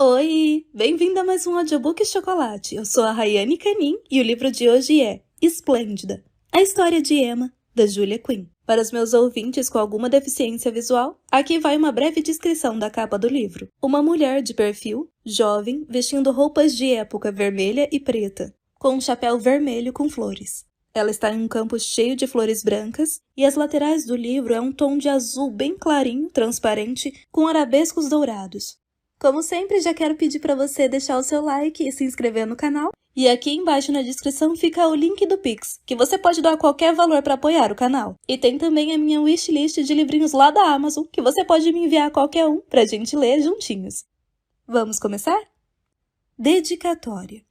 Oi! Bem-vinda a mais um Audiobook Chocolate. Eu sou a Rayane Canin e o livro de hoje é Esplêndida, a história de Emma, da Julia Quinn. Para os meus ouvintes com alguma deficiência visual, aqui vai uma breve descrição da capa do livro. Uma mulher de perfil, jovem, vestindo roupas de época vermelha e preta, com um chapéu vermelho com flores. Ela está em um campo cheio de flores brancas e as laterais do livro é um tom de azul bem clarinho, transparente, com arabescos dourados. Como sempre, já quero pedir para você deixar o seu like e se inscrever no canal. E aqui embaixo na descrição fica o link do Pix, que você pode doar qualquer valor para apoiar o canal. E tem também a minha wishlist de livrinhos lá da Amazon, que você pode me enviar qualquer um pra gente ler juntinhos. Vamos começar? Dedicatória.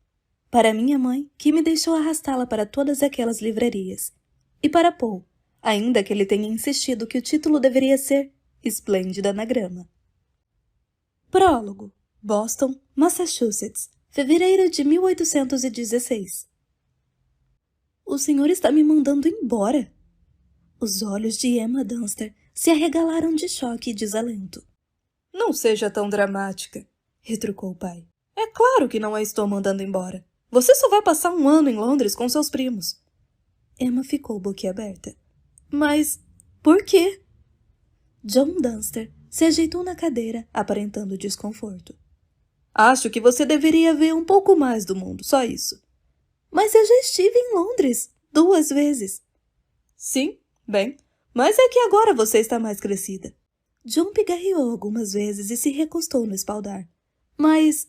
Para minha mãe, que me deixou arrastá-la para todas aquelas livrarias. E para Paul, ainda que ele tenha insistido que o título deveria ser Esplêndida na Grama. Prólogo. Boston, Massachusetts, fevereiro de 1816. O senhor está me mandando embora? Os olhos de Emma Dunster se arregalaram de choque e desalento. Não seja tão dramática, retrucou o pai. É claro que não a estou mandando embora. Você só vai passar um ano em Londres com seus primos. Emma ficou boquiaberta. Mas por quê? John Dunster se ajeitou na cadeira, aparentando desconforto. Acho que você deveria ver um pouco mais do mundo, só isso. Mas eu já estive em Londres 2 vezes. Sim, bem, mas é que agora você está mais crescida. John pigarreou algumas vezes e se recostou no espaldar. Mas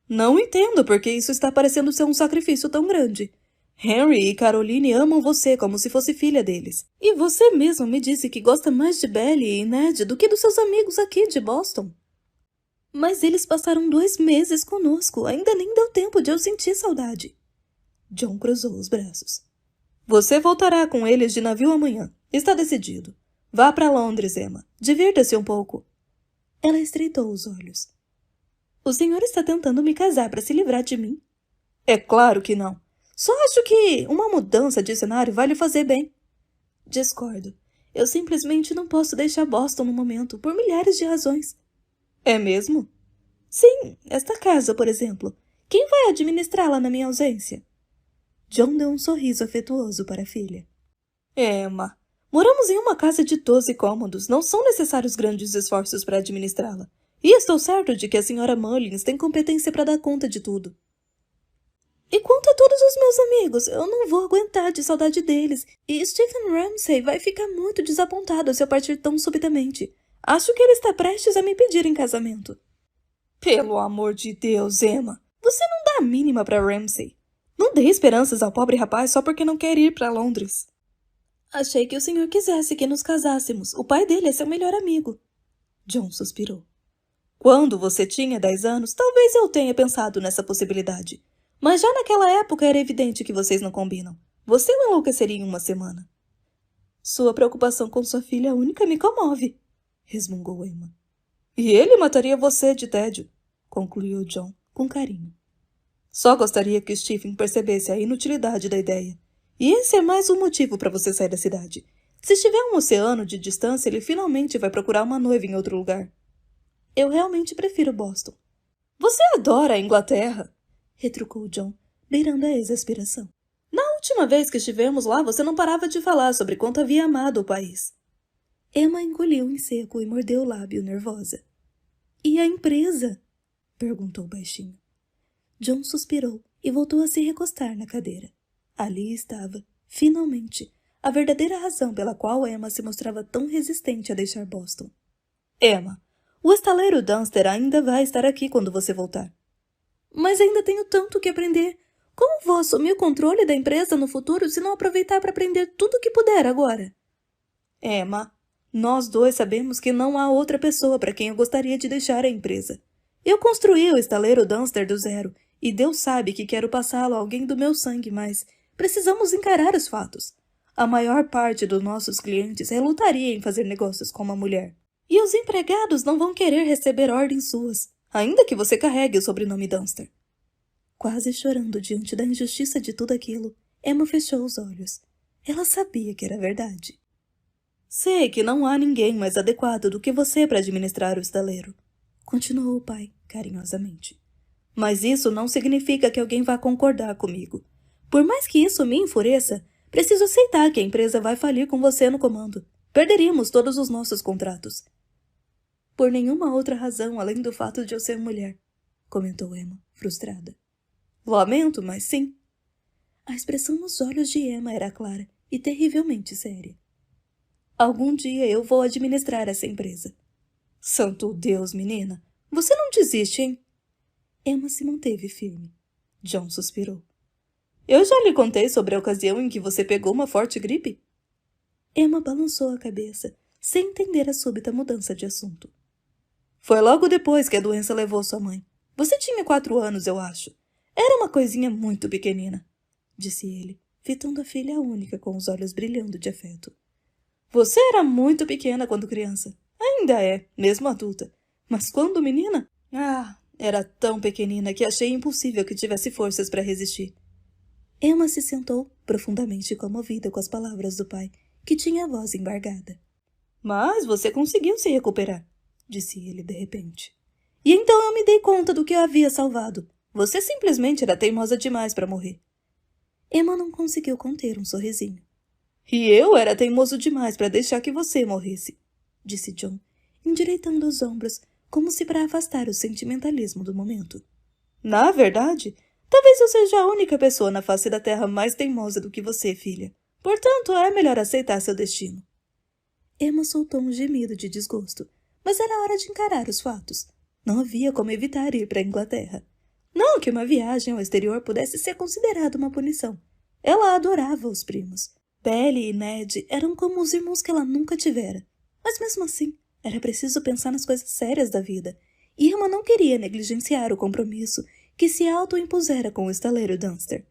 não entendo porque isso está parecendo ser um sacrifício tão grande. Henry e Caroline amam você como se fosse filha deles. E você mesmo me disse que gosta mais de Belly e Ned do que dos seus amigos aqui de Boston. Mas eles passaram 2 meses conosco. Ainda nem deu tempo de eu sentir saudade. John cruzou os braços. Você voltará com eles de navio amanhã. Está decidido. Vá para Londres, Emma. Divirta-se um pouco. Ela estreitou os olhos. O senhor está tentando me casar para se livrar de mim? É claro que não. Só acho que uma mudança de cenário vai lhe fazer bem. Discordo. Eu simplesmente não posso deixar Boston no momento, por milhares de razões. É mesmo? Sim, esta casa, por exemplo. Quem vai administrá-la na minha ausência? John deu um sorriso afetuoso para a filha. Emma, moramos em uma casa de 12 cômodos. Não são necessários grandes esforços para administrá-la. E estou certo de que a senhora Mullins tem competência para dar conta de tudo. E quanto a todos os meus amigos, eu não vou aguentar de saudade deles. E Stephen Ramsay vai ficar muito desapontado se eu partir tão subitamente. Acho que ele está prestes a me pedir em casamento. Pelo amor de Deus, Emma, você não dá a mínima para Ramsay. Não dê esperanças ao pobre rapaz só porque não quer ir para Londres. Achei que o senhor quisesse que nos casássemos. O pai dele é seu melhor amigo. John suspirou. Quando você tinha 10 anos, talvez eu tenha pensado nessa possibilidade. Mas já naquela época era evidente que vocês não combinam. Você o enlouqueceria em uma semana. Sua preocupação com sua filha única me comove, resmungou Emma. E ele mataria você de tédio, concluiu John com carinho. Só gostaria que Stephen percebesse a inutilidade da ideia. E esse é mais um motivo para você sair da cidade. Se estiver um oceano de distância, ele finalmente vai procurar uma noiva em outro lugar. Eu realmente prefiro Boston. Você adora a Inglaterra, retrucou John, beirando a exasperação. Na última vez que estivemos lá, você não parava de falar sobre quanto havia amado o país. Emma engoliu em seco e mordeu o lábio nervosa. E a empresa? Perguntou baixinho. John suspirou e voltou a se recostar na cadeira. Ali estava, finalmente, a verdadeira razão pela qual Emma se mostrava tão resistente a deixar Boston. Emma, o estaleiro Dunster ainda vai estar aqui quando você voltar. Mas ainda tenho tanto que aprender. Como vou assumir o controle da empresa no futuro se não aproveitar para aprender tudo o que puder agora? Emma, nós 2 sabemos que não há outra pessoa para quem eu gostaria de deixar a empresa. Eu construí o estaleiro Dunster do zero, e Deus sabe que quero passá-lo a alguém do meu sangue, mas precisamos encarar os fatos. A maior parte dos nossos clientes relutaria em fazer negócios com uma mulher. E os empregados não vão querer receber ordens suas, ainda que você carregue o sobrenome Dunster. Quase chorando diante da injustiça de tudo aquilo, Emma fechou os olhos. Ela sabia que era verdade. Sei que não há ninguém mais adequado do que você para administrar o estaleiro, continuou o pai, carinhosamente. Mas isso não significa que alguém vá concordar comigo. Por mais que isso me enfureça, preciso aceitar que a empresa vai falir com você no comando. Perderíamos todos os nossos contratos. Por nenhuma outra razão além do fato de eu ser mulher, comentou Emma, frustrada. Lamento, mas sim. A expressão nos olhos de Emma era clara e terrivelmente séria. Algum dia eu vou administrar essa empresa. Santo Deus, menina, você não desiste, hein? Emma se manteve firme. John suspirou. Eu já lhe contei sobre a ocasião em que você pegou uma forte gripe? Emma balançou a cabeça, sem entender a súbita mudança de assunto. Foi logo depois que a doença levou sua mãe. Você tinha 4 anos, eu acho. Era uma coisinha muito pequenina, disse ele, fitando a filha única com os olhos brilhando de afeto. Você era muito pequena quando criança. Ainda é, mesmo adulta. Mas quando menina? Era tão pequenina que achei impossível que tivesse forças para resistir. Emma se sentou, profundamente comovida com as palavras do pai, que tinha a voz embargada. Mas você conseguiu se recuperar, disse ele de repente. E então eu me dei conta do que eu havia salvado. Você simplesmente era teimosa demais para morrer. Emma não conseguiu conter um sorrisinho. E eu era teimoso demais para deixar que você morresse, disse John, endireitando os ombros, como se para afastar o sentimentalismo do momento. Na verdade, talvez eu seja a única pessoa na face da terra mais teimosa do que você, filha. Portanto, é melhor aceitar seu destino. Emma soltou um gemido de desgosto, mas era hora de encarar os fatos. Não havia como evitar ir para a Inglaterra. Não que uma viagem ao exterior pudesse ser considerada uma punição. Ela adorava os primos. Belle e Ned eram como os irmãos que ela nunca tivera. Mas mesmo assim, era preciso pensar nas coisas sérias da vida. E Emma não queria negligenciar o compromisso que se autoimpusera com o estaleiro Dunster.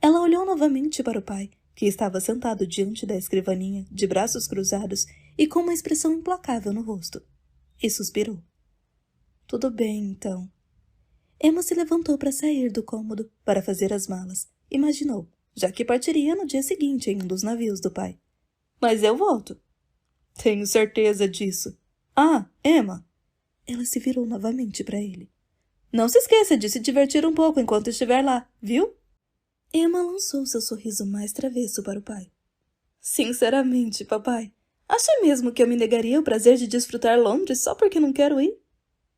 Ela olhou novamente para o pai, que estava sentado diante da escrivaninha, de braços cruzados e com uma expressão implacável no rosto. E suspirou. Tudo bem, então. Emma se levantou para sair do cômodo, para fazer as malas. Imaginou, já que partiria no dia seguinte em um dos navios do pai. Mas eu volto. Tenho certeza disso. Emma. Ela se virou novamente para ele. Não se esqueça de se divertir um pouco enquanto estiver lá, viu? Emma lançou seu sorriso mais travesso para o pai. Sinceramente, papai, acha mesmo que eu me negaria o prazer de desfrutar Londres só porque não quero ir?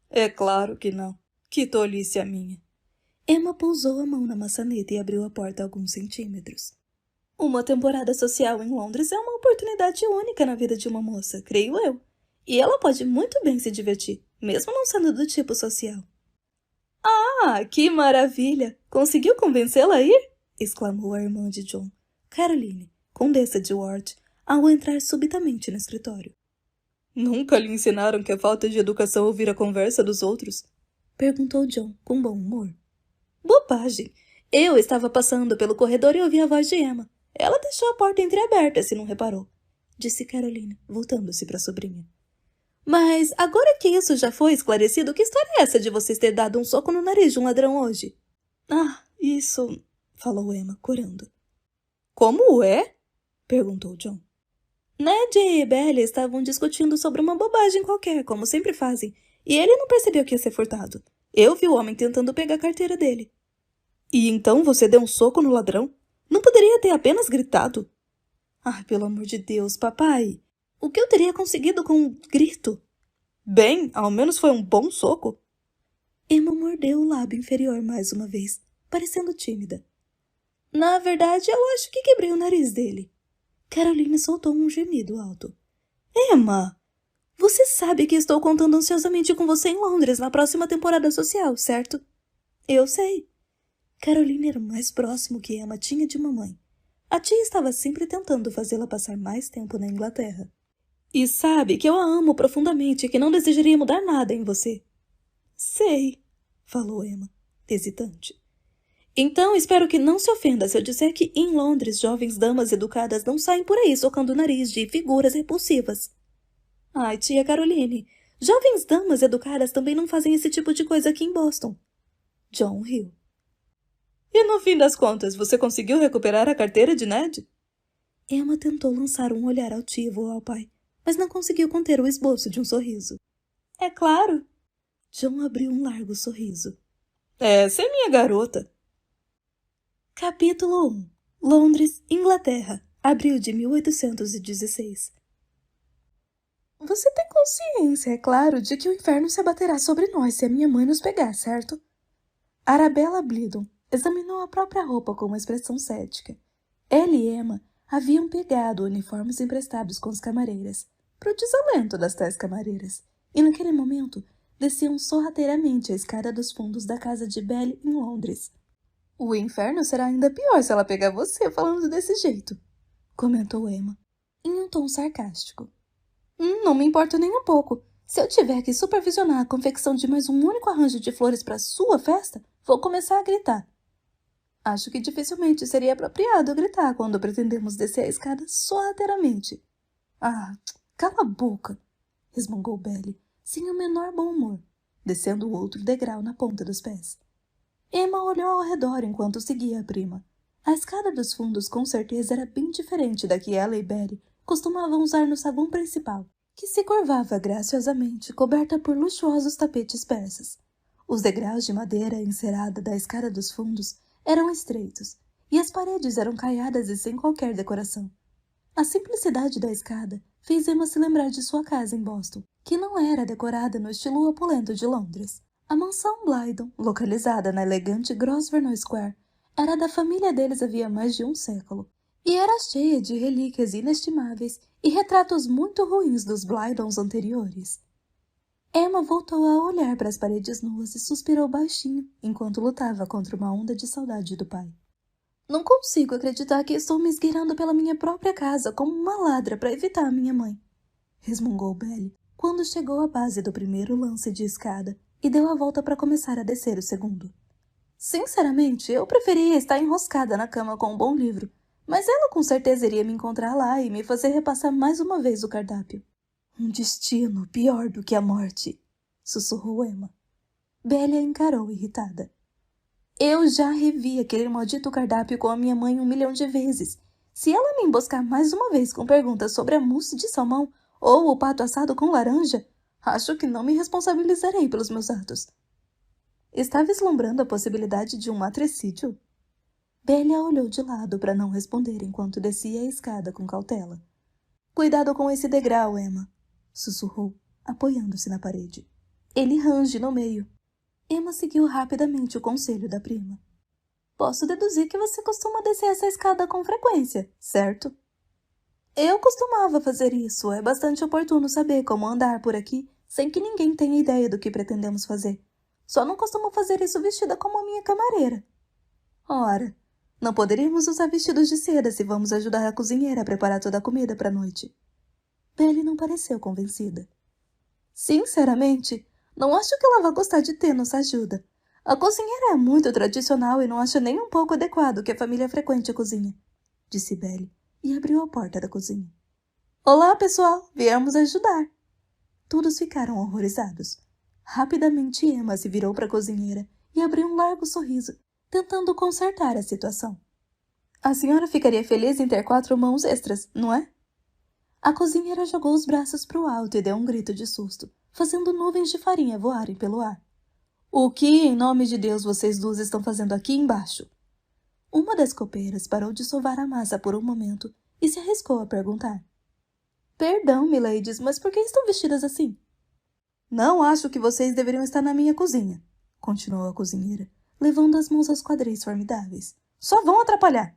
É claro que não. Que tolice a minha. Emma pousou a mão na maçaneta e abriu a porta alguns centímetros. Uma temporada social em Londres é uma oportunidade única na vida de uma moça, creio eu. E ela pode muito bem se divertir, mesmo não sendo do tipo social. Que maravilha! Conseguiu convencê-la a ir? Exclamou a irmã de John, Caroline, condessa de Ward, ao entrar subitamente no escritório. Nunca lhe ensinaram que é falta de educação ouvir a conversa dos outros? Perguntou John, com bom humor. Bobagem! Eu estava passando pelo corredor e ouvi a voz de Emma. Ela deixou a porta entreaberta, se não reparou, disse Caroline, voltando-se para a sobrinha. Mas, agora que isso já foi esclarecido, que história é essa de vocês ter dado um soco no nariz de um ladrão hoje? Isso... falou Emma, corando. Como é? Perguntou John. Ned e Belle estavam discutindo sobre uma bobagem qualquer, como sempre fazem, e ele não percebeu que ia ser furtado. Eu vi o homem tentando pegar a carteira dele. E então você deu um soco no ladrão? Não poderia ter apenas gritado? Pelo amor de Deus, papai! O que eu teria conseguido com um grito? Bem, ao menos foi um bom soco. Emma mordeu o lábio inferior mais uma vez, parecendo tímida. Na verdade, eu acho que quebrei o nariz dele. Caroline soltou um gemido alto. Emma, você sabe que estou contando ansiosamente com você em Londres na próxima temporada social, certo? Eu sei. Caroline era o mais próximo que Emma tinha de mamãe. A tia estava sempre tentando fazê-la passar mais tempo na Inglaterra. E sabe que eu a amo profundamente e que não desejaria mudar nada em você. Sei, falou Emma, hesitante. Então espero que não se ofenda se eu disser que em Londres jovens damas educadas não saem por aí socando o nariz de figuras repulsivas. Tia Caroline, jovens damas educadas também não fazem esse tipo de coisa aqui em Boston. John riu. E no fim das contas, você conseguiu recuperar a carteira de Ned? Emma tentou lançar um olhar altivo ao pai, mas não conseguiu conter o esboço de um sorriso. É claro. John abriu um largo sorriso. Essa é minha garota. Capítulo 1. Londres, Inglaterra, abril de 1816. Você tem consciência, é claro, de que o inferno se abaterá sobre nós se a minha mãe nos pegar, certo? Arabella Blidon examinou a própria roupa com uma expressão cética. Ela e Emma haviam pegado uniformes emprestados com as camareiras, para o desalento das tais camareiras, e naquele momento desciam sorrateiramente a escada dos fundos da casa de Belle em Londres. O inferno será ainda pior se ela pegar você falando desse jeito, comentou Emma, em um tom sarcástico. Não me importa nem um pouco. Se eu tiver que supervisionar a confecção de mais um único arranjo de flores para sua festa, vou começar a gritar. Acho que dificilmente seria apropriado gritar quando pretendemos descer a escada sorrateiramente. Ah, cala a boca, resmungou Belle, sem o menor bom humor, descendo o outro degrau na ponta dos pés. Emma olhou ao redor enquanto seguia a prima. A escada dos fundos com certeza era bem diferente da que ela e Belle costumavam usar no saguão principal, que se curvava graciosamente, coberta por luxuosos tapetes persas. Os degraus de madeira encerada da escada dos fundos eram estreitos, e as paredes eram caiadas e sem qualquer decoração. A simplicidade da escada fez Emma se lembrar de sua casa em Boston, que não era decorada no estilo opulento de Londres. A mansão Blydon, localizada na elegante Grosvenor Square, era da família deles havia mais de um século, e era cheia de relíquias inestimáveis e retratos muito ruins dos Blydons anteriores. Emma voltou a olhar para as paredes nuas e suspirou baixinho, enquanto lutava contra uma onda de saudade do pai. Não consigo acreditar que estou me esgueirando pela minha própria casa como uma ladra para evitar a minha mãe, resmungou Belle, quando chegou à base do primeiro lance de escada e deu a volta para começar a descer o segundo. Sinceramente, eu preferia estar enroscada na cama com um bom livro, mas ela com certeza iria me encontrar lá e me fazer repassar mais uma vez o cardápio. Um destino pior do que a morte, sussurrou Emma. Belle a encarou irritada. Eu já revi aquele maldito cardápio com a minha mãe 1 milhão de vezes. Se ela me emboscar mais uma vez com perguntas sobre a mousse de salmão ou o pato assado com laranja, acho que não me responsabilizarei pelos meus atos. Está vislumbrando a possibilidade de um matricídio? Belle a olhou de lado para não responder enquanto descia a escada com cautela. Cuidado com esse degrau, Emma, sussurrou, apoiando-se na parede. Ele range no meio. Emma seguiu rapidamente o conselho da prima. Posso deduzir que você costuma descer essa escada com frequência, certo? Eu costumava fazer isso. É bastante oportuno saber como andar por aqui sem que ninguém tenha ideia do que pretendemos fazer. Só não costumo fazer isso vestida como a minha camareira. Ora, não poderíamos usar vestidos de seda se vamos ajudar a cozinheira a preparar toda a comida para a noite. Belle não pareceu convencida. Sinceramente, não acho que ela vá gostar de ter nossa ajuda. A cozinheira é muito tradicional e não acho nem um pouco adequado que a família frequente a cozinha, disse Belle e abriu a porta da cozinha. Olá, pessoal! Viemos ajudar! Todos ficaram horrorizados. Rapidamente Emma se virou para a cozinheira e abriu um largo sorriso, tentando consertar a situação. A senhora ficaria feliz em ter 4 mãos extras, não é? A cozinheira jogou os braços para o alto e deu um grito de susto, fazendo nuvens de farinha voarem pelo ar. O que, em nome de Deus, vocês duas estão fazendo aqui embaixo? Uma das copeiras parou de sovar a massa por um momento e se arriscou a perguntar. Perdão, miladies, mas por que estão vestidas assim? Não acho que vocês deveriam estar na minha cozinha, continuou a cozinheira, levando as mãos aos quadris formidáveis. Só vão atrapalhar.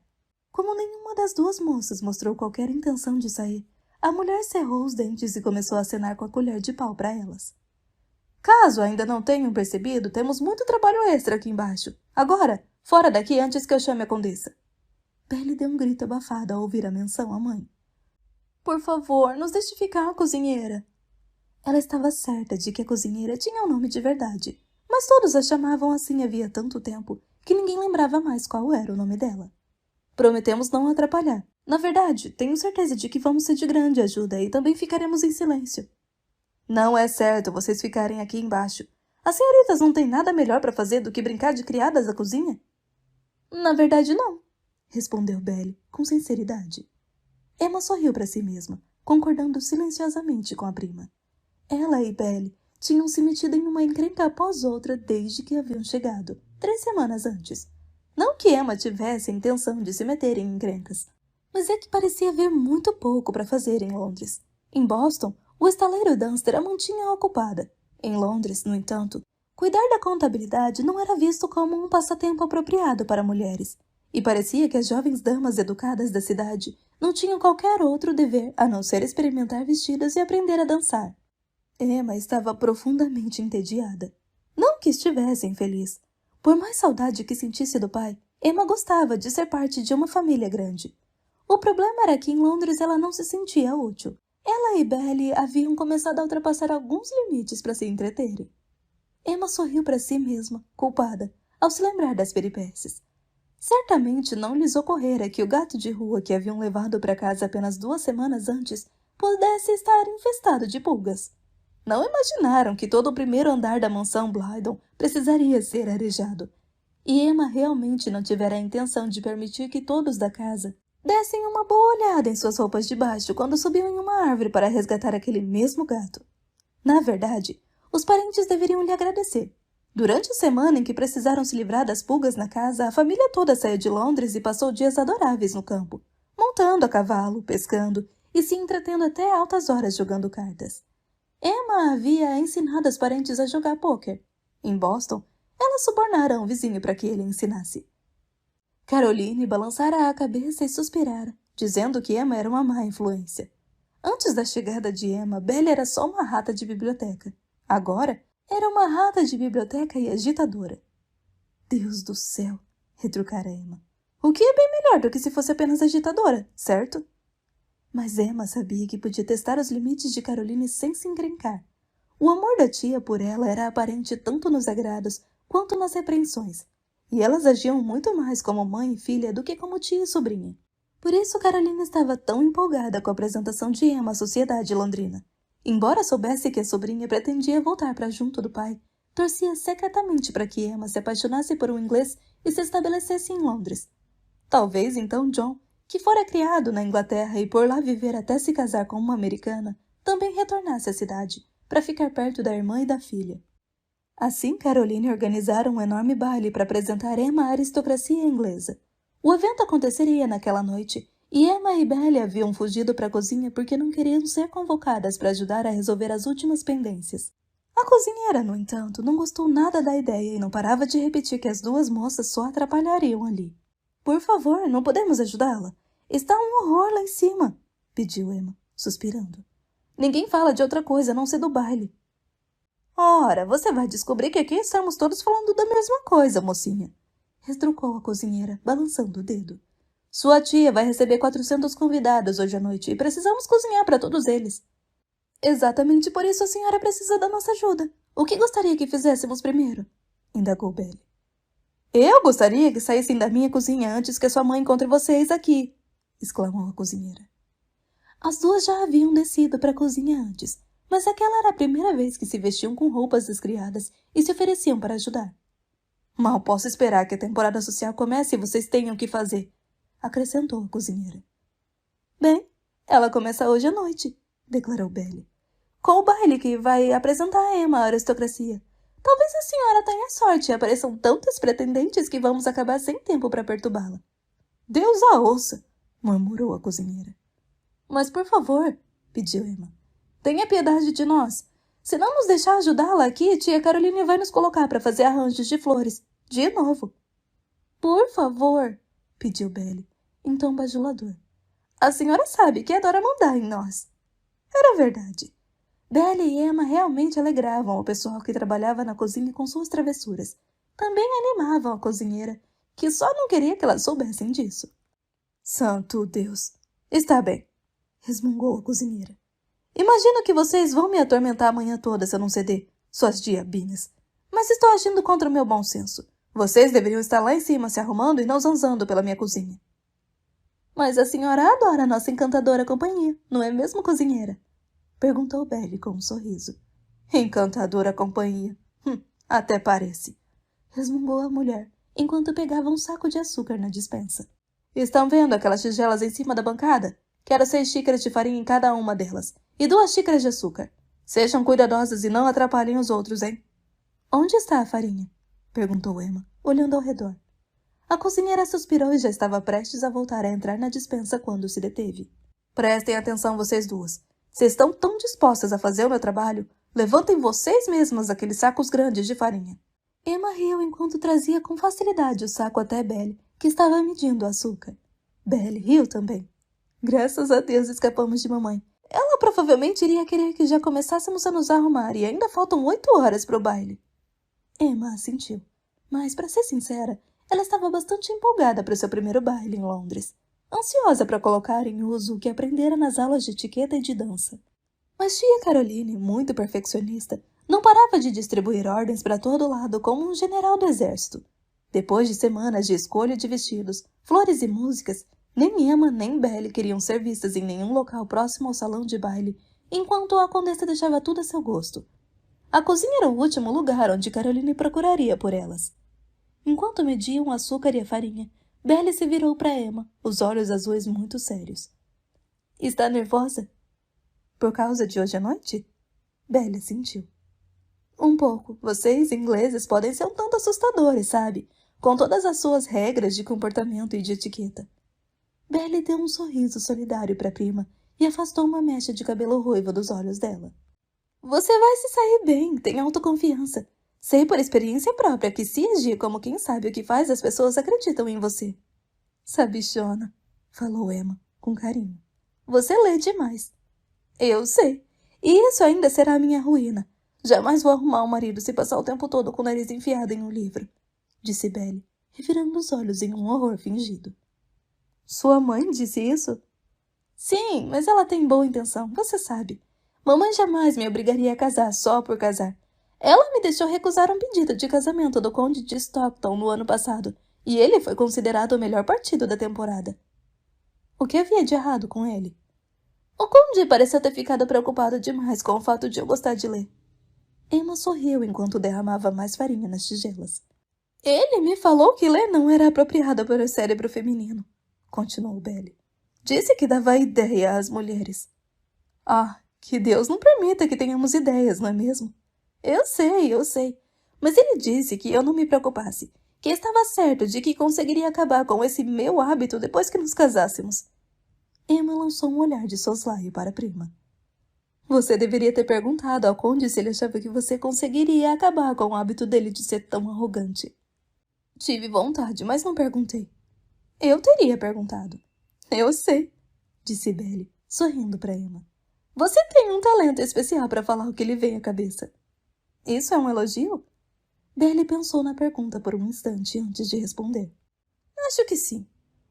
Como nenhuma das duas moças mostrou qualquer intenção de sair, a mulher cerrou os dentes e começou a acenar com a colher de pau para elas. Caso ainda não tenham percebido, temos muito trabalho extra aqui embaixo. Agora, fora daqui antes que eu chame a condessa. Belle deu um grito abafado ao ouvir a menção à mãe. Por favor, nos deixe ficar, cozinheira. Ela estava certa de que a cozinheira tinha um nome de verdade, mas todos a chamavam assim havia tanto tempo que ninguém lembrava mais qual era o nome dela. Prometemos não atrapalhar. Na verdade, tenho certeza de que vamos ser de grande ajuda e também ficaremos em silêncio. Não é certo vocês ficarem aqui embaixo. As senhoritas não têm nada melhor para fazer do que brincar de criadas da cozinha? Na verdade, não, respondeu Belle, com sinceridade. Emma sorriu para si mesma, concordando silenciosamente com a prima. Ela e Belle tinham se metido em uma encrenca após outra desde que haviam chegado, 3 semanas antes. Não que Emma tivesse a intenção de se meter em encrencas, mas é que parecia haver muito pouco para fazer em Londres. Em Boston, o estaleiro Dunster a mantinha ocupada. Em Londres, no entanto, cuidar da contabilidade não era visto como um passatempo apropriado para mulheres, e parecia que as jovens damas educadas da cidade não tinham qualquer outro dever a não ser experimentar vestidos e aprender a dançar. Emma estava profundamente entediada. Não que estivesse infeliz. Por mais saudade que sentisse do pai, Emma gostava de ser parte de uma família grande. O problema era que em Londres ela não se sentia útil. Ela e Belly haviam começado a ultrapassar alguns limites para se entreterem. Emma sorriu para si mesma, culpada, ao se lembrar das peripécias. Certamente não lhes ocorrera que o gato de rua que haviam levado para casa apenas 2 semanas antes pudesse estar infestado de pulgas. Não imaginaram que todo o primeiro andar da mansão Blydon precisaria ser arejado. E Emma realmente não tivera a intenção de permitir que todos da casa dessem uma boa olhada em suas roupas de baixo quando subiam em uma árvore para resgatar aquele mesmo gato. Na verdade, os parentes deveriam lhe agradecer. Durante a semana em que precisaram se livrar das pulgas na casa, a família toda saiu de Londres e passou dias adoráveis no campo, montando a cavalo, pescando e se entretendo até altas horas jogando cartas. Emma havia ensinado os parentes a jogar pôquer. Em Boston, ela subornara um vizinho para que ele ensinasse. Caroline balançara a cabeça e suspirara, dizendo que Emma era uma má influência. Antes da chegada de Emma, Belly era só uma rata de biblioteca. Agora, era uma rata de biblioteca e agitadora. Deus do céu, retrucara Emma. O que é bem melhor do que se fosse apenas agitadora, certo? Mas Emma sabia que podia testar os limites de Caroline sem se encrencar. O amor da tia por ela era aparente tanto nos agrados quanto nas repreensões, e elas agiam muito mais como mãe e filha do que como tia e sobrinha. Por isso Caroline estava tão empolgada com a apresentação de Emma à sociedade londrina. Embora soubesse que a sobrinha pretendia voltar para junto do pai, torcia secretamente para que Emma se apaixonasse por um inglês e se estabelecesse em Londres. Talvez então John, que fora criado na Inglaterra e por lá viver até se casar com uma americana, também retornasse à cidade, para ficar perto da irmã e da filha. Assim, Caroline organizara um enorme baile para apresentar Emma à aristocracia inglesa. O evento aconteceria naquela noite, e Emma e Belly haviam fugido para a cozinha porque não queriam ser convocadas para ajudar a resolver as últimas pendências. A cozinheira, no entanto, não gostou nada da ideia e não parava de repetir que as 2 moças só atrapalhariam ali. Por favor, não podemos ajudá-la. Está um horror lá em cima, pediu Emma, suspirando. Ninguém fala de outra coisa a não ser do baile. Ora, você vai descobrir que aqui estamos todos falando da mesma coisa, mocinha, retrucou a cozinheira, balançando o dedo. Sua tia vai receber 400 convidados hoje à noite e precisamos cozinhar para todos eles. Exatamente por isso a senhora precisa da nossa ajuda. O que gostaria que fizéssemos primeiro? Indagou Belly. Eu gostaria que saíssem da minha cozinha antes que a sua mãe encontre vocês aqui, exclamou a cozinheira. As 2 já haviam descido para a cozinha antes, mas aquela era a primeira vez que se vestiam com roupas das criadas e se ofereciam para ajudar. Mal posso esperar que a temporada social comece e vocês tenham o que fazer, acrescentou a cozinheira. Bem, ela começa hoje à noite, declarou Belly, com o baile que vai apresentar a Emma à aristocracia. Talvez a senhora tenha sorte e apareçam tantos pretendentes que vamos acabar sem tempo para perturbá-la. Deus a ouça, murmurou a cozinheira. Mas, por favor, pediu Emma, tenha piedade de nós. Se não nos deixar ajudá-la aqui, tia Caroline vai nos colocar para fazer arranjos de flores. De novo. Por favor, pediu Belly, em tom bajulador. A senhora sabe que adora mandar em nós. Era verdade. Belly e Emma realmente alegravam o pessoal que trabalhava na cozinha com suas travessuras. Também animavam a cozinheira, que só não queria que elas soubessem disso. Santo Deus! Está bem, resmungou a cozinheira. Imagino que vocês vão me atormentar a manhã toda se eu não ceder, suas diabinhas. Mas estou agindo contra o meu bom senso. Vocês deveriam estar lá em cima se arrumando e não zanzando pela minha cozinha. Mas a senhora adora a nossa encantadora companhia, não é mesmo, cozinheira? Perguntou Belly com um sorriso. Encantadora companhia. Até parece, resmungou a mulher, enquanto pegava um saco de açúcar na despensa. Estão vendo aquelas tigelas em cima da bancada? Quero 6 xícaras de farinha em cada uma delas, e 2 xícaras de açúcar. Sejam cuidadosas e não atrapalhem os outros, hein? Onde está a farinha? Perguntou Emma, olhando ao redor. A cozinheira suspirou e já estava prestes a voltar a entrar na despensa quando se deteve. Prestem atenção, vocês duas. Se estão tão dispostas a fazer o meu trabalho, levantem vocês mesmas aqueles sacos grandes de farinha. Emma riu enquanto trazia com facilidade o saco até Belle, que estava medindo o açúcar. Belle riu também. Graças a Deus escapamos de mamãe. Ela provavelmente iria querer que já começássemos a nos arrumar e ainda faltam 8 horas para o baile. Emma assentiu, mas, para ser sincera, ela estava bastante empolgada para o seu primeiro baile em Londres, ansiosa para colocar em uso o que aprendera nas aulas de etiqueta e de dança. Mas tia Caroline, muito perfeccionista, não parava de distribuir ordens para todo lado como um general do exército. Depois de semanas de escolha de vestidos, flores e músicas, nem Emma nem Belle queriam ser vistas em nenhum local próximo ao salão de baile, enquanto a condessa deixava tudo a seu gosto. A cozinha era o último lugar onde Caroline procuraria por elas. Enquanto mediam o açúcar e a farinha, Belle se virou para Emma, os olhos azuis muito sérios. — Está nervosa? Por causa de hoje à noite? Belle assentiu. Um pouco. Vocês, ingleses, podem ser um tanto assustadores, sabe? Com todas as suas regras de comportamento e de etiqueta. Belle deu um sorriso solidário para a prima e afastou uma mecha de cabelo ruivo dos olhos dela. Você vai se sair bem, tenha autoconfiança. Sei por experiência própria que se agir como quem sabe o que faz, as pessoas acreditam em você. Sabichona, falou Emma, com carinho. Você lê demais. Eu sei. E isso ainda será a minha ruína. Jamais vou arrumar um marido se passar o tempo todo com o nariz enfiado em um livro, disse Belle, revirando os olhos em um horror fingido. Sua mãe disse isso? Sim, mas ela tem boa intenção, você sabe. Mamãe jamais me obrigaria a casar só por casar. Ela me deixou recusar um pedido de casamento do conde de Stockton no ano passado, e ele foi considerado o melhor partido da temporada. O que havia de errado com ele? O conde pareceu ter ficado preocupado demais com o fato de eu gostar de ler. Emma sorriu enquanto derramava mais farinha nas tigelas. Ele me falou que ler não era apropriado para o cérebro feminino, continuou Belle. Disse que dava ideia às mulheres. Ah, que Deus não permita que tenhamos ideias, não é mesmo? Eu sei. Mas ele disse que eu não me preocupasse, que estava certo de que conseguiria acabar com esse meu hábito depois que nos casássemos. Emma lançou um olhar de soslaio para a prima. Você deveria ter perguntado ao conde se ele achava que você conseguiria acabar com o hábito dele de ser tão arrogante. Tive vontade, mas não perguntei. Eu teria perguntado. Eu sei, disse Belle, sorrindo para Emma. Você tem um talento especial para falar o que lhe vem à cabeça. Isso é um elogio? Belle pensou na pergunta por um instante antes de responder. Acho que sim.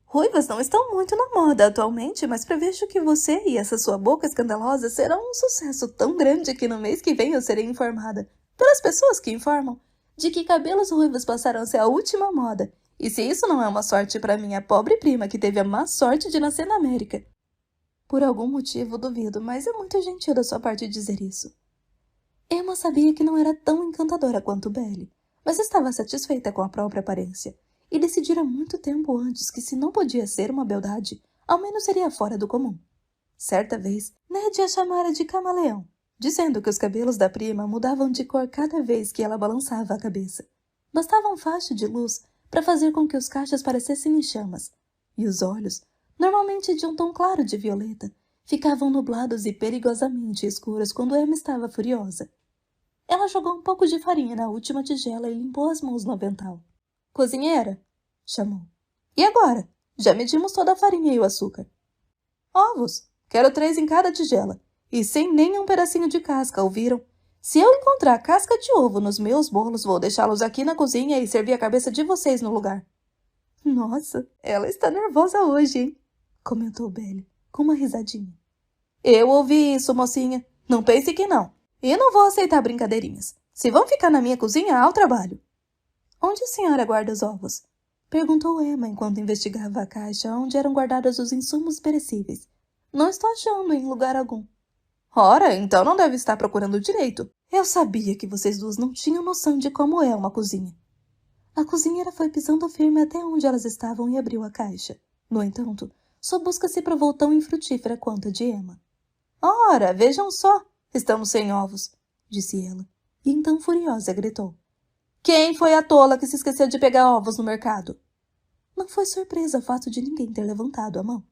Ruivas não estão muito na moda atualmente, mas prevejo que você e essa sua boca escandalosa serão um sucesso tão grande que no mês que vem eu serei informada, pelas pessoas que informam, de que cabelos ruivos passaram a ser a última moda. E se isso não é uma sorte para minha pobre prima que teve a má sorte de nascer na América. Por algum motivo duvido, mas é muito gentil da sua parte dizer isso. Emma sabia que não era tão encantadora quanto Belle, mas estava satisfeita com a própria aparência. E decidira muito tempo antes que se não podia ser uma beldade, ao menos seria fora do comum. Certa vez, Ned a chamara de camaleão, dizendo que os cabelos da prima mudavam de cor cada vez que ela balançava a cabeça. Bastava um facho de luz para fazer com que os cachos parecessem em chamas, e os olhos, normalmente de um tom claro de violeta, ficavam nublados e perigosamente escuros quando Emma estava furiosa. Ela jogou um pouco de farinha na última tigela e limpou as mãos no avental. Cozinheira, chamou. E agora? Já medimos toda a farinha e o açúcar. Ovos. Quero 3 em cada tigela. E sem nenhum pedacinho de casca, ouviram? Se eu encontrar casca de ovo nos meus bolos, vou deixá-los aqui na cozinha e servir a cabeça de vocês no lugar. Nossa, ela está nervosa hoje, hein? Comentou Belle, com uma risadinha. Eu ouvi isso, mocinha. Não pense que não. E não vou aceitar brincadeirinhas. Se vão ficar na minha cozinha, ao trabalho. Onde a senhora guarda os ovos? Perguntou Emma enquanto investigava a caixa onde eram guardados os insumos perecíveis. Não estou achando em lugar algum. Ora, então não deve estar procurando direito. Eu sabia que vocês duas não tinham noção de como é uma cozinha. A cozinheira foi pisando firme até onde elas estavam e abriu a caixa. No entanto, sua busca se provou tão infrutífera quanto a de Emma. Ora, vejam só! Estamos sem ovos, disse ela, e então furiosa gritou. Quem foi a tola que se esqueceu de pegar ovos no mercado? Não foi surpresa o fato de ninguém ter levantado a mão.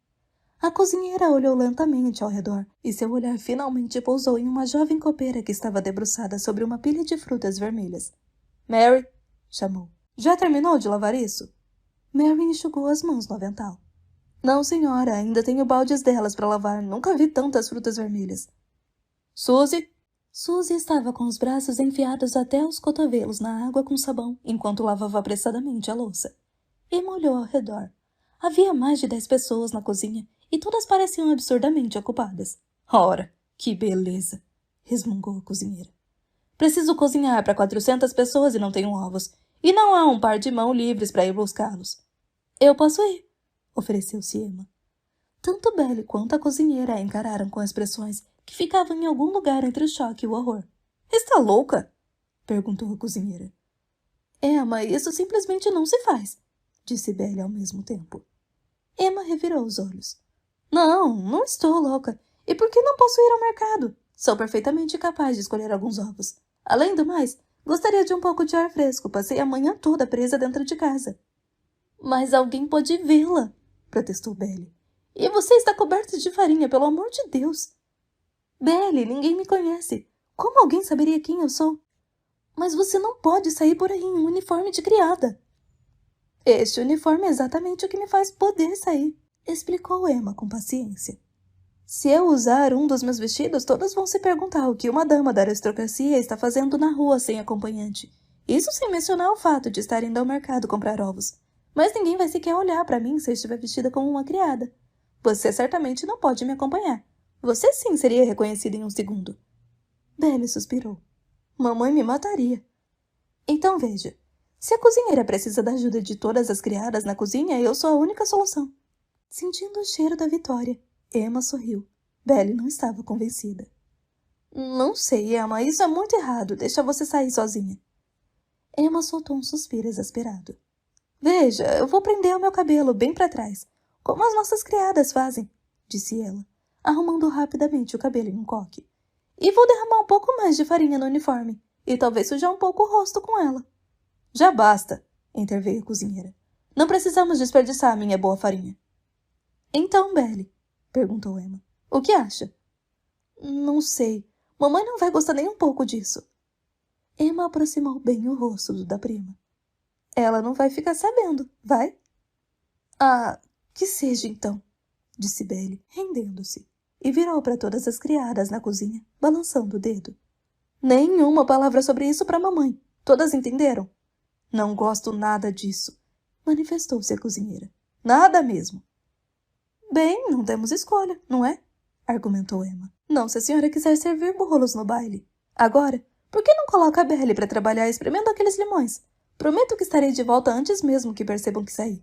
A cozinheira olhou lentamente ao redor e seu olhar finalmente pousou em uma jovem copeira que estava debruçada sobre uma pilha de frutas vermelhas. Mary, chamou. Já terminou de lavar isso? Mary enxugou as mãos no avental. Não, senhora, ainda tenho baldes delas para lavar. Nunca vi tantas frutas vermelhas. Suzy? Suzy estava com os braços enfiados até os cotovelos na água com sabão, enquanto lavava apressadamente a louça. Emma olhou ao redor. Havia mais de 10 pessoas na cozinha, e todas pareciam absurdamente ocupadas. Ora, que beleza! Resmungou a cozinheira. Preciso cozinhar para 400 pessoas e não tenho ovos. E não há um par de mãos livres para ir buscá-los. Eu posso ir, ofereceu-se Emma. Tanto Belle quanto a cozinheira a encararam com expressões que ficavam em algum lugar entre o choque e o horror. Está louca? Perguntou a cozinheira. Emma, isso simplesmente não se faz, disse Belle ao mesmo tempo. Emma revirou os olhos. Não estou louca. E por que não posso ir ao mercado? Sou perfeitamente capaz de escolher alguns ovos. Além do mais, gostaria de um pouco de ar fresco. Passei a manhã toda presa dentro de casa. Mas alguém pode vê-la, protestou Belle. E você está coberta de farinha, pelo amor de Deus. Belle, ninguém me conhece. Como alguém saberia quem eu sou? Mas você não pode sair por aí em um uniforme de criada. Este uniforme é exatamente o que me faz poder sair, explicou Emma com paciência. Se eu usar um dos meus vestidos, todos vão se perguntar o que uma dama da aristocracia está fazendo na rua sem acompanhante. Isso sem mencionar o fato de estar indo ao mercado comprar ovos. Mas ninguém vai sequer olhar para mim se eu estiver vestida como uma criada. Você certamente não pode me acompanhar. Você sim seria reconhecida em um segundo. Belle suspirou. Mamãe me mataria. Então veja, se a cozinheira precisa da ajuda de todas as criadas na cozinha, eu sou a única solução. Sentindo o cheiro da vitória, Emma sorriu. Belle não estava convencida. Não sei, Emma, isso é muito errado. Deixa você sair sozinha. Emma soltou um suspiro exasperado. Veja, eu vou prender o meu cabelo bem para trás, como as nossas criadas fazem, disse ela, arrumando rapidamente o cabelo em um coque. E vou derramar um pouco mais de farinha no uniforme, e talvez sujar um pouco o rosto com ela. Já basta, interveio a cozinheira. Não precisamos desperdiçar a minha boa farinha. Então, Belle, perguntou Emma, o que acha? Não sei. Mamãe não vai gostar nem um pouco disso. Emma aproximou bem o rosto do da prima. Ela não vai ficar sabendo, vai? Ah, que seja então, disse Belle, rendendo-se, e virou para todas as criadas na cozinha, balançando o dedo. Nenhuma palavra sobre isso para mamãe. Todas entenderam? Não gosto nada disso, manifestou-se a cozinheira. Nada mesmo. Bem, não temos escolha, não é? Argumentou Emma. Não se a senhora quiser servir bolos no baile. Agora, por que não coloca a Belle para trabalhar espremendo aqueles limões? Prometo que estarei de volta antes mesmo que percebam que saí.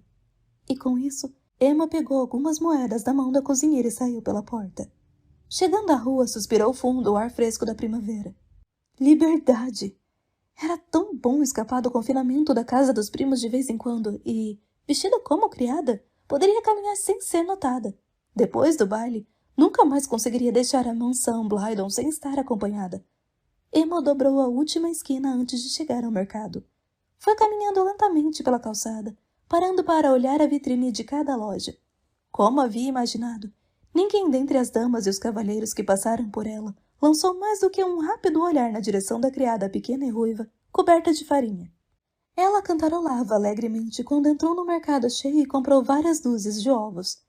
E com isso, Emma pegou algumas moedas da mão da cozinheira e saiu pela porta. Chegando à rua, suspirou fundo o ar fresco da primavera. Liberdade! Era tão bom escapar do confinamento da casa dos primos de vez em quando e, vestida como criada, poderia caminhar sem ser notada. Depois do baile, nunca mais conseguiria deixar a mansão Blydon sem estar acompanhada. Emma dobrou a última esquina antes de chegar ao mercado. Foi caminhando lentamente pela calçada, parando para olhar a vitrine de cada loja. Como havia imaginado, ninguém dentre as damas e os cavalheiros que passaram por ela lançou mais do que um rápido olhar na direção da criada pequena e ruiva, coberta de farinha. Ela cantarolava alegremente quando entrou no mercado cheio e comprou várias dúzias de ovos.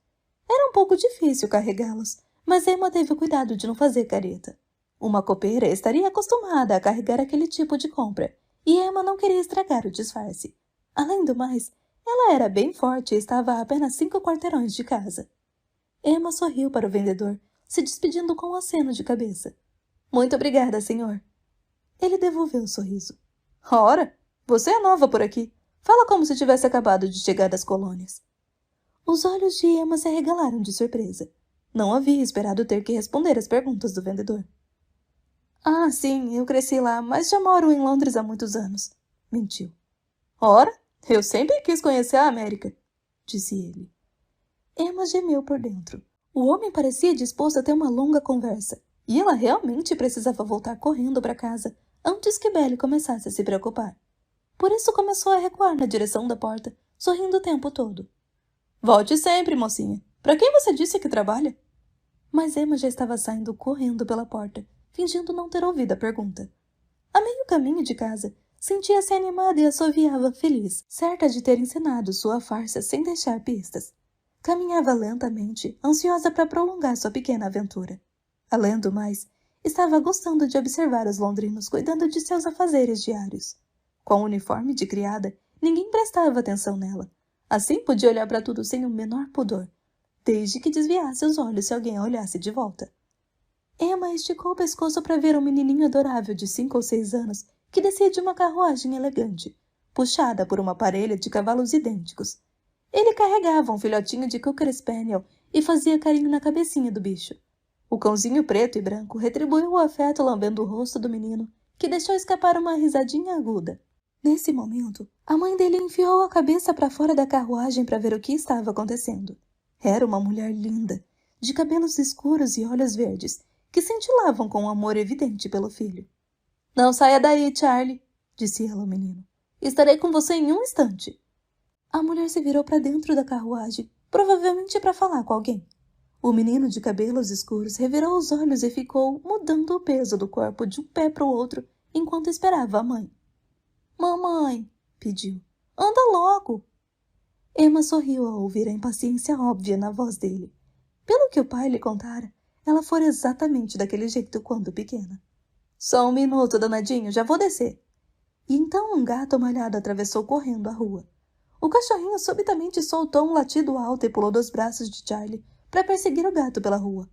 Era um pouco difícil carregá-los, mas Emma teve o cuidado de não fazer careta. Uma copeira estaria acostumada a carregar aquele tipo de compra, e Emma não queria estragar o disfarce. Além do mais, ela era bem forte e estava a apenas 5 quarteirões de casa. Emma sorriu para o vendedor, se despedindo com um aceno de cabeça. Muito obrigada, senhor. Ele devolveu o sorriso. Ora, você é nova por aqui. Fala como se tivesse acabado de chegar das colônias. Os olhos de Emma se arregalaram de surpresa. Não havia esperado ter que responder às perguntas do vendedor. Ah, sim, eu cresci lá, mas já moro em Londres há muitos anos. Mentiu. Ora, eu sempre quis conhecer a América, disse ele. Emma gemeu por dentro. O homem parecia disposto a ter uma longa conversa, E ela realmente precisava voltar correndo para casa antes que Belle começasse a se preocupar. Por isso começou a recuar na direção da porta, sorrindo o tempo todo. Volte sempre, mocinha. Para quem você disse que trabalha? Mas Emma já estava saindo correndo pela porta, fingindo não ter ouvido a pergunta. A meio caminho de casa, sentia-se animada e assoviava feliz, certa de ter ensinado sua farsa sem deixar pistas. Caminhava lentamente, ansiosa para prolongar sua pequena aventura. Além do mais, estava gostando de observar os londrinos cuidando de seus afazeres diários. Com o uniforme de criada, ninguém prestava atenção nela. Assim podia olhar para tudo sem o menor pudor, desde que desviasse os olhos se alguém a olhasse de volta. Emma esticou o pescoço para ver um menininho adorável de 5 ou 6 anos que descia de uma carruagem elegante, puxada por uma parelha de cavalos idênticos. Ele carregava um filhotinho de Cocker Spaniel e fazia carinho na cabecinha do bicho. O cãozinho preto e branco retribuiu o afeto lambendo o rosto do menino, que deixou escapar uma risadinha aguda. Nesse momento, a mãe dele enfiou a cabeça para fora da carruagem para ver o que estava acontecendo. Era uma mulher linda, de cabelos escuros e olhos verdes, que cintilavam com um amor evidente pelo filho. — Não saia daí, Charlie, disse ela ao menino. — Estarei com você em um instante. A mulher se virou para dentro da carruagem, provavelmente para falar com alguém. O menino de cabelos escuros revirou os olhos e ficou mudando o peso do corpo de um pé para o outro enquanto esperava a mãe. — Mamãe, pediu, anda logo. Emma sorriu ao ouvir a impaciência óbvia na voz dele. Pelo que o pai lhe contara, ela fora exatamente daquele jeito quando pequena. — Só um minuto, danadinho, já vou descer. E então um gato malhado atravessou correndo a rua. O cachorrinho subitamente soltou um latido alto e pulou dos braços de Charlie para perseguir o gato pela rua.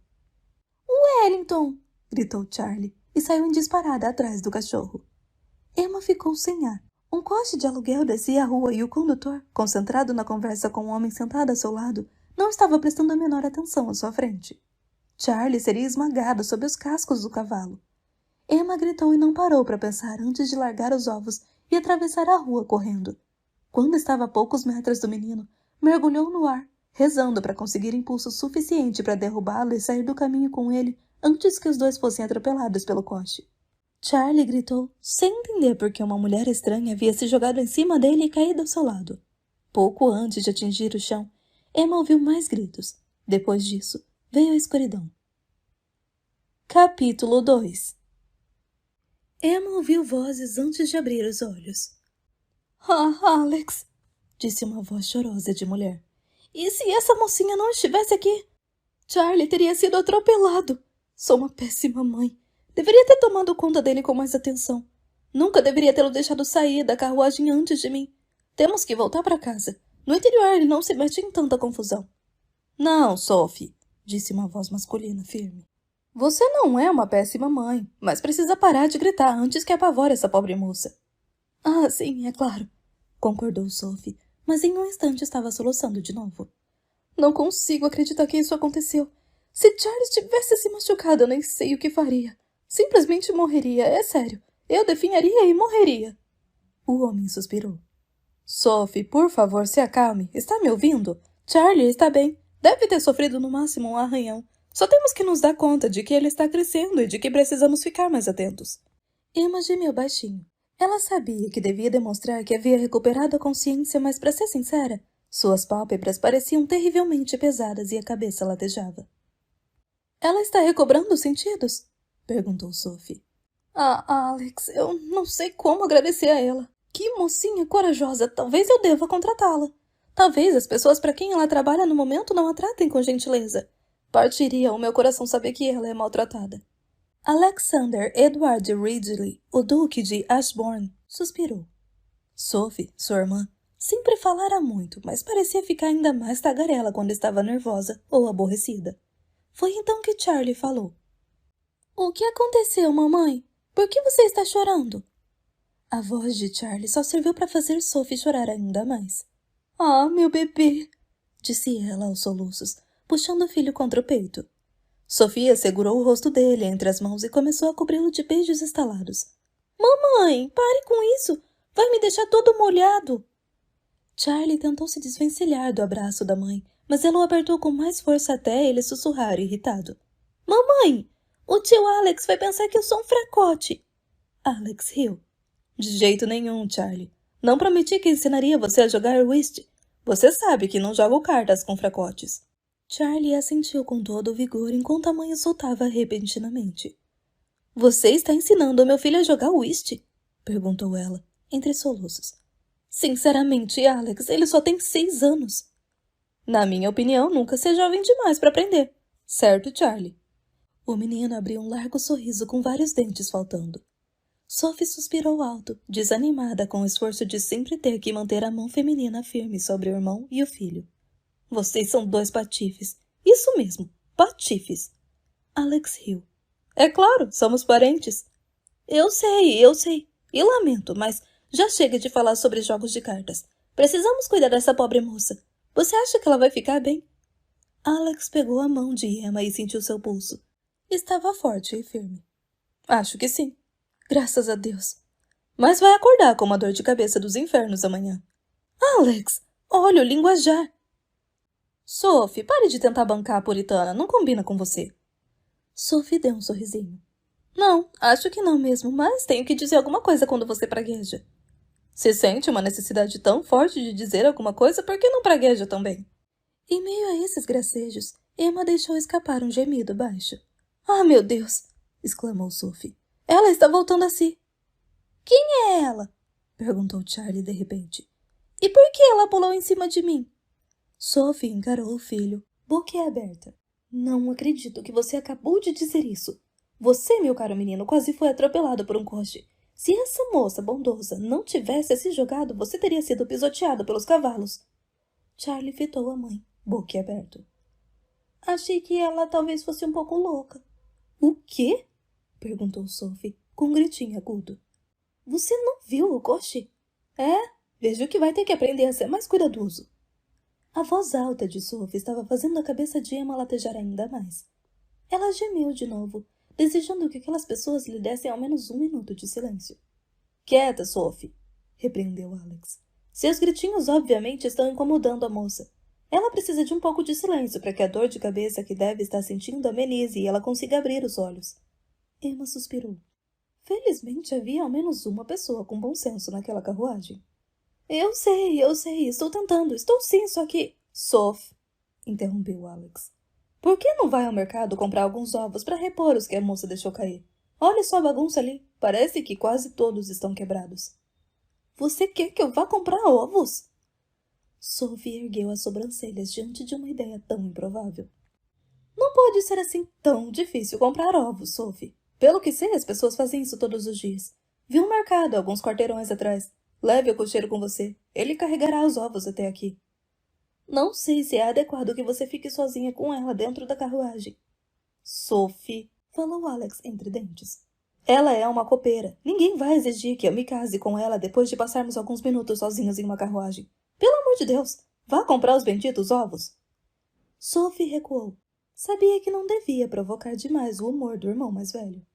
— Wellington! Gritou Charlie e saiu em disparada atrás do cachorro. Emma ficou sem ar. Um coche de aluguel descia a rua e o condutor, concentrado na conversa com um homem sentado a seu lado, não estava prestando a menor atenção à sua frente. Charlie seria esmagado sob os cascos do cavalo. Emma gritou e não parou para pensar antes de largar os ovos e atravessar a rua correndo. Quando estava a poucos metros do menino, mergulhou no ar, rezando para conseguir impulso suficiente para derrubá-lo e sair do caminho com ele antes que os dois fossem atropelados pelo coche. Charlie gritou, sem entender por que uma mulher estranha havia se jogado em cima dele e caído ao seu lado. Pouco antes de atingir o chão, Emma ouviu mais gritos. Depois disso, veio a escuridão. Capítulo 2. Emma ouviu vozes antes de abrir os olhos. — Ah, Alex! Disse uma voz chorosa de mulher. — E se essa mocinha não estivesse aqui? Charlie teria sido atropelado. Sou uma péssima mãe. Deveria ter tomado conta dele com mais atenção. Nunca deveria tê-lo deixado sair da carruagem antes de mim. Temos que voltar para casa. No interior ele não se mete em tanta confusão. — Não, Sophie, disse uma voz masculina firme. Você não é uma péssima mãe, mas precisa parar de gritar antes que apavore essa pobre moça. — Ah, sim, é claro, concordou Sophie, mas em um instante estava soluçando de novo. Não consigo acreditar que isso aconteceu. Se Charles tivesse se machucado, eu nem sei o que faria. Simplesmente morreria, é sério. Eu definharia e morreria. O homem suspirou. Sophie, por favor, se acalme. Está me ouvindo? Charlie está bem. Deve ter sofrido no máximo um arranhão. Só temos que nos dar conta de que ele está crescendo e de que precisamos ficar mais atentos. Emma gemeu baixinho. Ela sabia que devia demonstrar que havia recuperado a consciência, mas, para ser sincera, suas pálpebras pareciam terrivelmente pesadas e a cabeça latejava. Ela está recobrando os sentidos? Perguntou Sophie. Ah, Alex, eu não sei como agradecer a ela. Que mocinha corajosa, talvez eu deva contratá-la. Talvez as pessoas para quem ela trabalha no momento não a tratem com gentileza. Partiria o meu coração saber que ela é maltratada. Alexander Edward Ridley, o Duque de Ashbourne, suspirou. Sophie, sua irmã, sempre falara muito, mas parecia ficar ainda mais tagarela quando estava nervosa ou aborrecida. Foi então que Charlie falou. — O que aconteceu, mamãe? Por que você está chorando? A voz de Charlie só serviu para fazer Sophie chorar ainda mais. — Ah, meu bebê! Disse ela aos soluços, puxando o filho contra o peito. Sofia segurou o rosto dele entre as mãos e começou a cobri-lo de beijos estalados. — Mamãe, pare com isso! Vai me deixar todo molhado! Charlie tentou se desvencilhar do abraço da mãe, mas ela o apertou com mais força até ele sussurrar irritado. — Mamãe! O tio Alex vai pensar que eu sou um fracote. Alex riu. De jeito nenhum, Charlie. Não prometi que ensinaria você a jogar whist. Você sabe que não jogo cartas com fracotes. Charlie assentiu com todo o vigor enquanto a mãe o soltava repentinamente. Você está ensinando o meu filho a jogar whist? Perguntou ela, entre soluços. Sinceramente, Alex, ele só tem 6 anos. Na minha opinião, nunca ser jovem demais para aprender. Certo, Charlie? O menino abriu um largo sorriso com vários dentes faltando. Sophie suspirou alto, desanimada com o esforço de sempre ter que manter a mão feminina firme sobre o irmão e o filho. Vocês são 2 patifes. Isso mesmo, patifes. Alex riu. É claro, somos parentes. Eu sei. E lamento, mas já chega de falar sobre jogos de cartas. Precisamos cuidar dessa pobre moça. Você acha que ela vai ficar bem? Alex pegou a mão de Emma e sentiu seu pulso. Estava forte e firme. Acho que sim. Graças a Deus. Mas vai acordar com uma dor de cabeça dos infernos amanhã. Alex, olha o linguajar. Sophie, pare de tentar bancar a puritana. Não combina com você. Sophie deu um sorrisinho. Não, acho que não mesmo, mas tenho que dizer alguma coisa quando você pragueja. Se sente uma necessidade tão forte de dizer alguma coisa, por que não pragueja também? Em meio a esses gracejos, Emma deixou escapar um gemido baixo. Ah, meu Deus! Exclamou Sophie. Ela está voltando a si. Quem é ela? Perguntou Charlie de repente. E por que ela pulou em cima de mim? Sophie encarou o filho, boquiaberta. Não acredito que você acabou de dizer isso. Você, meu caro menino, quase foi atropelado por um coche. Se essa moça bondosa não tivesse se jogado, você teria sido pisoteado pelos cavalos. Charlie fitou a mãe, boquiaberto. Achei que ela talvez fosse um pouco louca. O quê? Perguntou Sophie, com um gritinho agudo. Você não viu o coche? É, vejo que vai ter que aprender a ser mais cuidadoso. A voz alta de Sophie estava fazendo a cabeça de Emma latejar ainda mais. Ela gemeu de novo, desejando que aquelas pessoas lhe dessem ao menos 1 minuto de silêncio. Quieta, Sophie, repreendeu Alex. Seus gritinhos obviamente estão incomodando a moça. Ela precisa de um pouco de silêncio para que a dor de cabeça que deve estar sentindo amenize e ela consiga abrir os olhos. Emma suspirou. Felizmente havia ao menos uma pessoa com bom senso naquela carruagem. Eu sei, estou tentando, estou sim, só que... Sophie, interrompeu Alex. Por que não vai ao mercado comprar alguns ovos para repor os que a moça deixou cair? Olha só a bagunça ali, parece que quase todos estão quebrados. Você quer que eu vá comprar ovos? Sophie ergueu as sobrancelhas diante de uma ideia tão improvável. Não pode ser assim tão difícil comprar ovos, Sophie. Pelo que sei, as pessoas fazem isso todos os dias. Vi um mercado alguns quarteirões atrás. Leve o cocheiro com você. Ele carregará os ovos até aqui. Não sei se é adequado que você fique sozinha com ela dentro da carruagem. Sophie, falou Alex entre dentes. Ela é uma copeira. Ninguém vai exigir que eu me case com ela depois de passarmos alguns minutos sozinhos em uma carruagem. Pelo amor de Deus, vá comprar os benditos ovos. Sophie recuou. Sabia que não devia provocar demais o humor do irmão mais velho.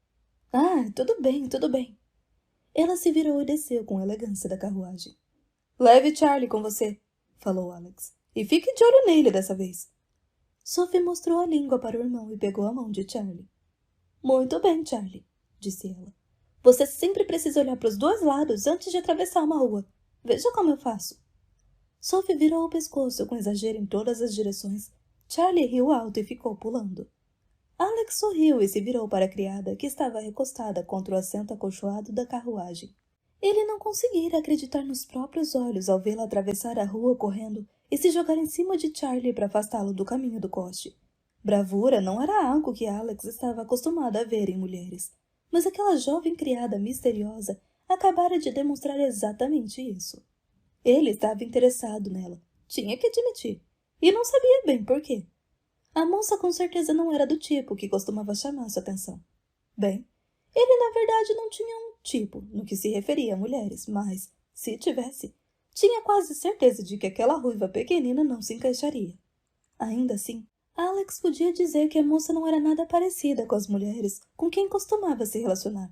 Ah, tudo bem, tudo bem. Ela se virou e desceu com elegância da carruagem. Leve Charlie com você, falou Alex. E fique de olho nele dessa vez. Sophie mostrou a língua para o irmão e pegou a mão de Charlie. Muito bem, Charlie, disse ela. Você sempre precisa olhar para os 2 lados antes de atravessar uma rua. Veja como eu faço. Sophie virou o pescoço com exagero em todas as direções. Charlie riu alto e ficou pulando. Alex sorriu e se virou para a criada, que estava recostada contra o assento acolchoado da carruagem. Ele não conseguira acreditar nos próprios olhos ao vê-la atravessar a rua correndo e se jogar em cima de Charlie para afastá-lo do caminho do coche. Bravura não era algo que Alex estava acostumado a ver em mulheres, mas aquela jovem criada misteriosa acabara de demonstrar exatamente isso. Ele estava interessado nela, tinha que admitir, e não sabia bem por quê. A moça com certeza não era do tipo que costumava chamar sua atenção. Bem, ele na verdade não tinha um tipo no que se referia a mulheres, mas, se tivesse, tinha quase certeza de que aquela ruiva pequenina não se encaixaria. Ainda assim, Alex podia dizer que a moça não era nada parecida com as mulheres com quem costumava se relacionar.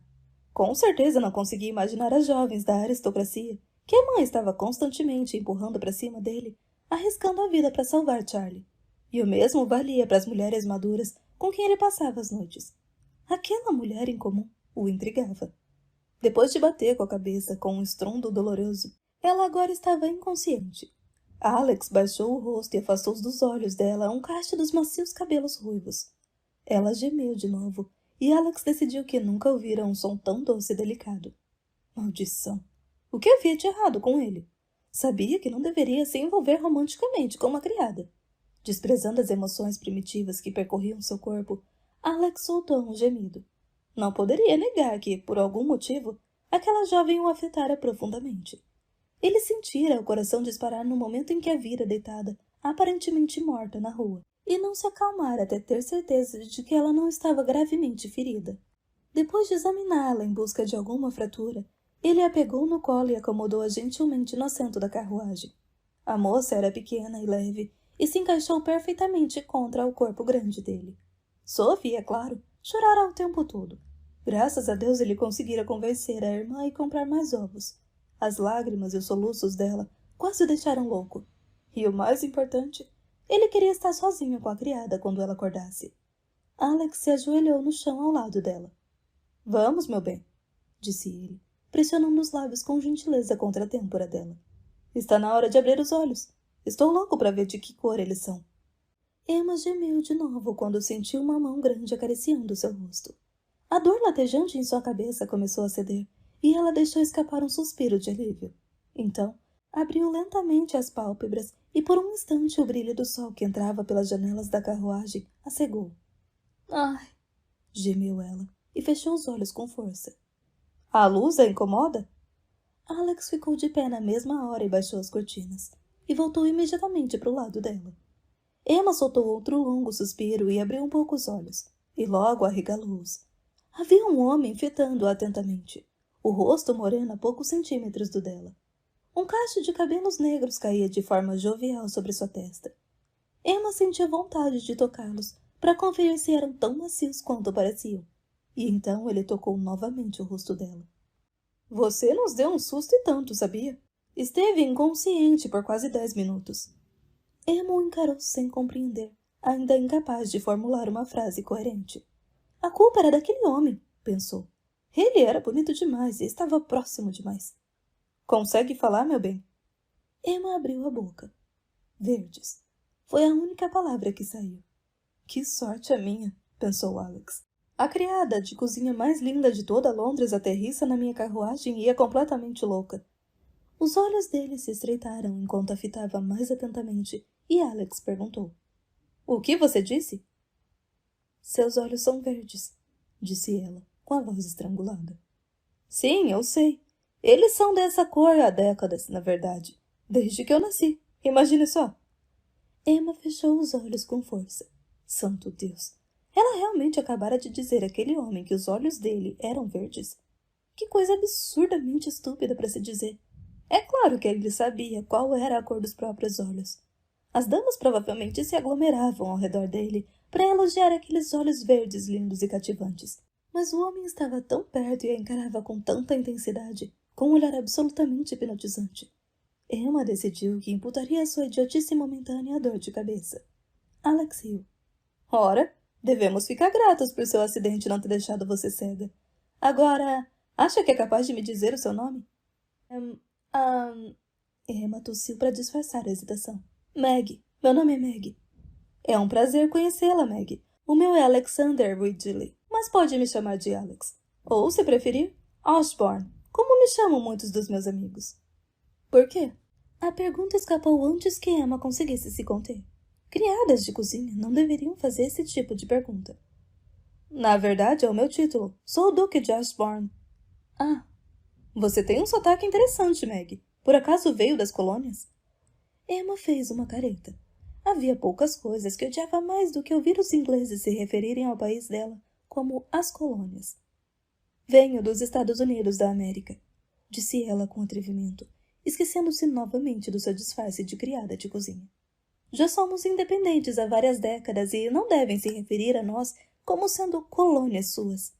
Com certeza não conseguia imaginar as jovens da aristocracia que a mãe estava constantemente empurrando para cima dele, arriscando a vida para salvar Charlie. E o mesmo valia para as mulheres maduras com quem ele passava as noites. Aquela mulher em comum o intrigava. Depois de bater com a cabeça com um estrondo doloroso, ela agora estava inconsciente. Alex baixou o rosto e afastou dos olhos dela um cacho dos macios cabelos ruivos. Ela gemeu de novo, e Alex decidiu que nunca ouvira um som tão doce e delicado. Maldição! O que havia de errado com ele? Sabia que não deveria se envolver romanticamente com uma criada. Desprezando as emoções primitivas que percorriam seu corpo, Alex soltou um gemido. Não poderia negar que, por algum motivo, aquela jovem o afetara profundamente. Ele sentira o coração disparar no momento em que a vira deitada, aparentemente morta, na rua, e não se acalmara até ter certeza de que ela não estava gravemente ferida. Depois de examiná-la em busca de alguma fratura, ele a pegou no colo e acomodou-a gentilmente no assento da carruagem. A moça era pequena e leve, e se encaixou perfeitamente contra o corpo grande dele. Sophie, é claro, chorara o tempo todo. Graças a Deus ele conseguira convencer a irmã a comprar mais ovos. As lágrimas e os soluços dela quase o deixaram louco. E o mais importante, ele queria estar sozinho com a criada quando ela acordasse. Alex se ajoelhou no chão ao lado dela. — Vamos, meu bem, disse ele, pressionando os lábios com gentileza contra a têmpora dela. Está na hora de abrir os olhos. Estou louco para ver de que cor eles são. Emma gemeu de novo quando sentiu uma mão grande acariciando seu rosto. A dor latejante em sua cabeça começou a ceder, e ela deixou escapar um suspiro de alívio. Então, abriu lentamente as pálpebras e por um instante o brilho do sol que entrava pelas janelas da carruagem a cegou. — Ai! Gemeu ela e fechou os olhos com força. — A luz a incomoda? Alex ficou de pé na mesma hora e baixou as cortinas, e voltou imediatamente para o lado dela. Emma soltou outro longo suspiro e abriu um pouco os olhos, e logo arregalou-os. Havia um homem fitando-a atentamente, o rosto moreno a poucos centímetros do dela. Um cacho de cabelos negros caía de forma jovial sobre sua testa. Emma sentia vontade de tocá-los, para conferir se eram tão macios quanto pareciam. E então ele tocou novamente o rosto dela. — Você nos deu um susto e tanto, sabia? Esteve inconsciente por quase 10 minutos. Emma o encarou sem compreender, ainda incapaz de formular uma frase coerente. A culpa era daquele homem, pensou. Ele era bonito demais e estava próximo demais. Consegue falar, meu bem? Emma abriu a boca. Verdes. Foi a única palavra que saiu. Que sorte a minha, pensou Alex. A criada de cozinha mais linda de toda Londres aterrissa na minha carruagem e é completamente louca. Os olhos dele se estreitaram enquanto a fitava mais atentamente, e Alex perguntou. — O que você disse? — Seus olhos são verdes, disse ela, com a voz estrangulada. — Sim, eu sei. Eles são dessa cor há décadas, na verdade. Desde que eu nasci. Imagine só. Emma fechou os olhos com força. Santo Deus! Ela realmente acabara de dizer àquele homem que os olhos dele eram verdes. Que coisa absurdamente estúpida para se dizer. É claro que ele sabia qual era a cor dos próprios olhos. As damas provavelmente se aglomeravam ao redor dele para elogiar aqueles olhos verdes lindos e cativantes. Mas o homem estava tão perto e a encarava com tanta intensidade, com um olhar absolutamente hipnotizante. Emma decidiu que imputaria a sua idiotice momentânea à dor de cabeça. Alex riu. Ora, devemos ficar gratos por seu acidente não ter deixado você cega. Agora, acha que é capaz de me dizer o seu nome? Emma tossiu para disfarçar a hesitação. Meg. Meu nome é Meg. É um prazer conhecê-la, Meg. O meu é Alexander Ridgely, mas pode me chamar de Alex. Ou, se preferir, Osborne, como me chamam muitos dos meus amigos. Por quê? A pergunta escapou antes que Emma conseguisse se conter. Criadas de cozinha não deveriam fazer esse tipo de pergunta. Na verdade, é o meu título. Sou o Duque de Osborne. Ah, você tem um sotaque interessante, Meg. Por acaso veio das colônias? Emma fez uma careta. Havia poucas coisas que odiava mais do que ouvir os ingleses se referirem ao país dela como as colônias. Venho dos Estados Unidos da América, disse ela com atrevimento, esquecendo-se novamente do seu disfarce de criada de cozinha. Já somos independentes há várias décadas e não devem se referir a nós como sendo colônias suas.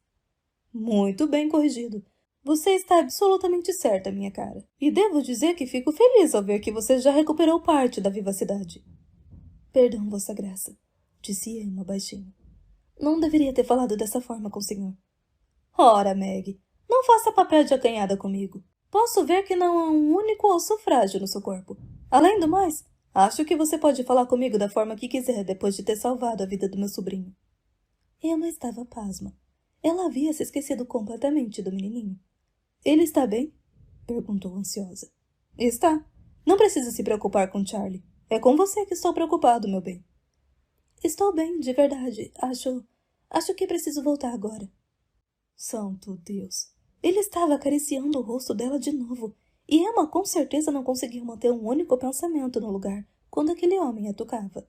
Muito bem corrigido. Você está absolutamente certa, minha cara. E devo dizer que fico feliz ao ver que você já recuperou parte da vivacidade. Perdão, Vossa Graça, disse Emma baixinho. Não deveria ter falado dessa forma com o senhor. Ora, Meg, não faça papel de acanhada comigo. Posso ver que não há um único osso frágil no seu corpo. Além do mais, acho que você pode falar comigo da forma que quiser depois de ter salvado a vida do meu sobrinho. Emma estava pasma. Ela havia se esquecido completamente do menininho. Ele está bem? Perguntou ansiosa. Está. Não precisa se preocupar com Charlie. É com você que estou preocupado, meu bem. Estou bem, de verdade. Acho que preciso voltar agora. Santo Deus! Ele estava acariciando o rosto dela de novo, e Emma com certeza não conseguia manter um único pensamento no lugar quando aquele homem a tocava.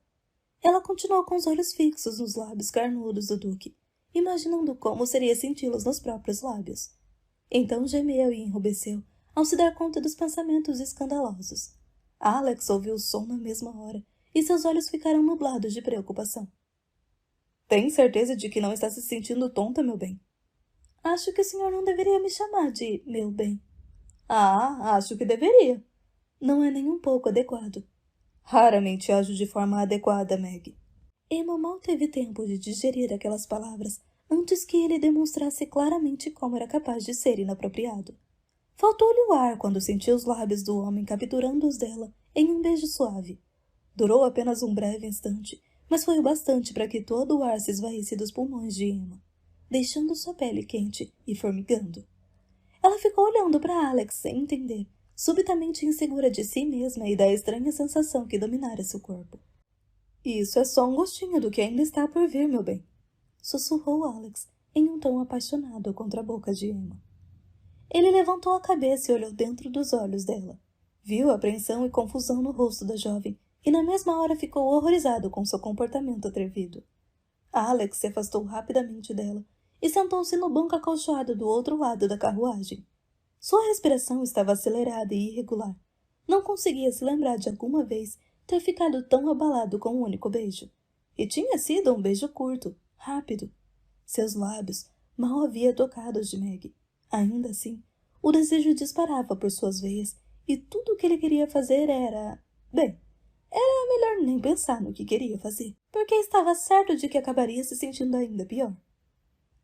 Ela continuou com os olhos fixos nos lábios carnudos do Duque, imaginando como seria senti-los nos próprios lábios. Então gemeu e enrubesceu, ao se dar conta dos pensamentos escandalosos. Alex ouviu o som na mesma hora, e seus olhos ficaram nublados de preocupação. Tem certeza de que não está se sentindo tonta, meu bem? Acho que o senhor não deveria me chamar de meu bem. Ah, acho que deveria. Não é nem um pouco adequado. Raramente ajo de forma adequada, Meg. Emma mal teve tempo de digerir aquelas palavras antes que ele demonstrasse claramente como era capaz de ser inapropriado. Faltou-lhe o ar quando sentiu os lábios do homem capturando os dela em um beijo suave. Durou apenas um breve instante, mas foi o bastante para que todo o ar se esvaísse dos pulmões de Emma, deixando sua pele quente e formigando. Ela ficou olhando para Alex sem entender, subitamente insegura de si mesma e da estranha sensação que dominara seu corpo. Isso é só um gostinho do que ainda está por vir, meu bem, sussurrou Alex em um tom apaixonado contra a boca de Emma. Ele levantou a cabeça e olhou dentro dos olhos dela. Viu apreensão e confusão no rosto da jovem e na mesma hora ficou horrorizado com seu comportamento atrevido. Alex se afastou rapidamente dela e sentou-se no banco acolchoado do outro lado da carruagem. Sua respiração estava acelerada e irregular. Não conseguia se lembrar de alguma vez ter ficado tão abalado com um único beijo. E tinha sido um beijo curto, rápido. Seus lábios mal havia tocado os de Meg. Ainda assim, o desejo disparava por suas veias e tudo o que ele queria fazer era... Bem, era melhor nem pensar no que queria fazer, porque estava certo de que acabaria se sentindo ainda pior.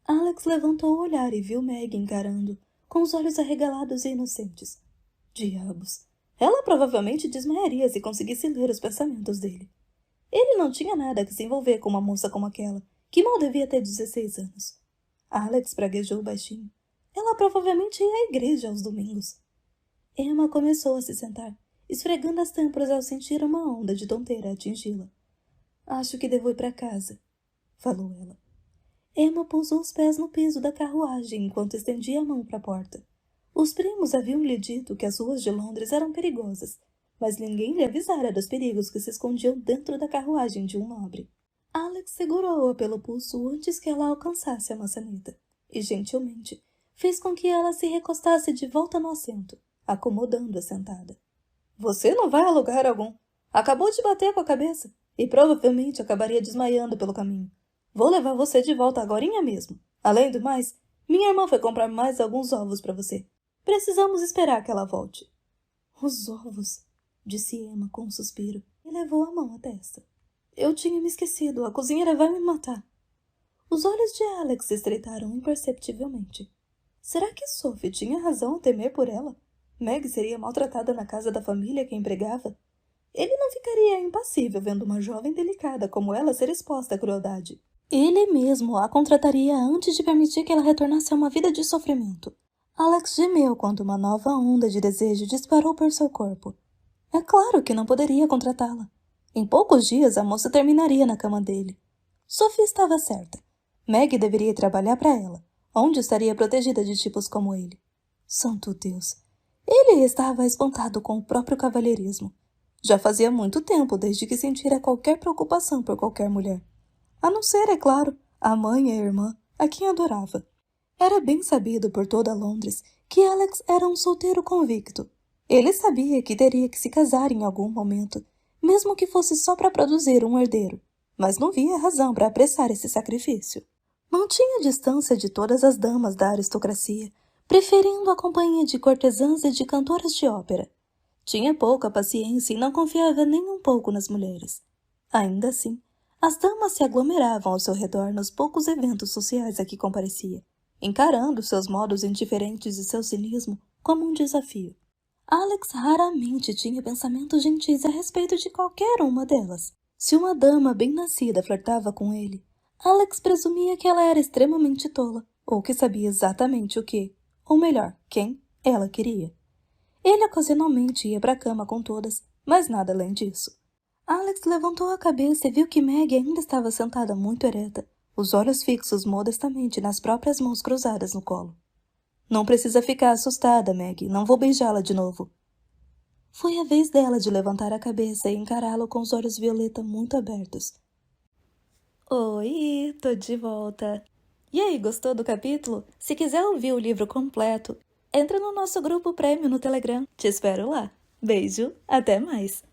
Alex levantou o olhar e viu Meg encarando, com os olhos arregalados e inocentes. Diabos! Ela provavelmente desmaiaria se conseguisse ler os pensamentos dele. Ele não tinha nada que se envolver com uma moça como aquela, que mal devia ter 16 anos. Alex praguejou baixinho. Ela provavelmente ia à igreja aos domingos. Emma começou a se sentar, esfregando as têmporas ao sentir uma onda de tonteira atingi-la. Acho que devo ir para casa, falou ela. Emma pousou os pés no piso da carruagem enquanto estendia a mão para a porta. Os primos haviam lhe dito que as ruas de Londres eram perigosas, mas ninguém lhe avisara dos perigos que se escondiam dentro da carruagem de um nobre. Alex segurou-a pelo pulso antes que ela alcançasse a maçaneta, e gentilmente fez com que ela se recostasse de volta no assento, acomodando-a sentada. Você não vai a lugar algum. Acabou de bater com a cabeça, e provavelmente acabaria desmaiando pelo caminho. Vou levar você de volta agorinha mesmo. Além do mais, minha irmã foi comprar mais alguns ovos para você. Precisamos esperar que ela volte. Os ovos, disse Emma com um suspiro, e levou a mão à testa. Eu tinha me esquecido, a cozinheira vai me matar. Os olhos de Alex se estreitaram imperceptivelmente. Será que Sophie tinha razão a temer por ela? Meg seria maltratada na casa da família que a empregava? Ele não ficaria impassível vendo uma jovem delicada como ela ser exposta à crueldade. Ele mesmo a contrataria antes de permitir que ela retornasse a uma vida de sofrimento. Alex gemeu quando uma nova onda de desejo disparou por seu corpo. É claro que não poderia contratá-la. Em poucos dias a moça terminaria na cama dele. Sophie estava certa. Meg deveria trabalhar para ela, onde estaria protegida de tipos como ele. Santo Deus! Ele estava espantado com o próprio cavalheirismo. Já fazia muito tempo desde que sentira qualquer preocupação por qualquer mulher. A não ser, é claro, a mãe e a irmã, a quem adorava. Era bem sabido por toda Londres que Alex era um solteiro convicto. Ele sabia que teria que se casar em algum momento, mesmo que fosse só para produzir um herdeiro, mas não via razão para apressar esse sacrifício. Mantinha a distância de todas as damas da aristocracia, preferindo a companhia de cortesãs e de cantoras de ópera. Tinha pouca paciência e não confiava nem um pouco nas mulheres. Ainda assim, As damas se aglomeravam ao seu redor nos poucos eventos sociais a que comparecia, encarando seus modos indiferentes e seu cinismo como um desafio. Alex raramente tinha pensamentos gentis a respeito de qualquer uma delas. Se uma dama bem-nascida flertava com ele, Alex presumia que ela era extremamente tola, ou que sabia exatamente o que, ou melhor, quem, ela queria. Ele ocasionalmente ia para a cama com todas, mas nada além disso. Alex levantou a cabeça e viu que Maggie ainda estava sentada muito ereta, os olhos fixos modestamente nas próprias mãos cruzadas no colo. Não precisa ficar assustada, Maggie, não vou beijá-la de novo. Foi a vez dela de levantar a cabeça e encará-lo com os olhos violeta muito abertos. Oi, tô de volta. E aí, gostou do capítulo? Se quiser ouvir o livro completo, entra no nosso grupo Prêmio no Telegram. Te espero lá. Beijo, até mais!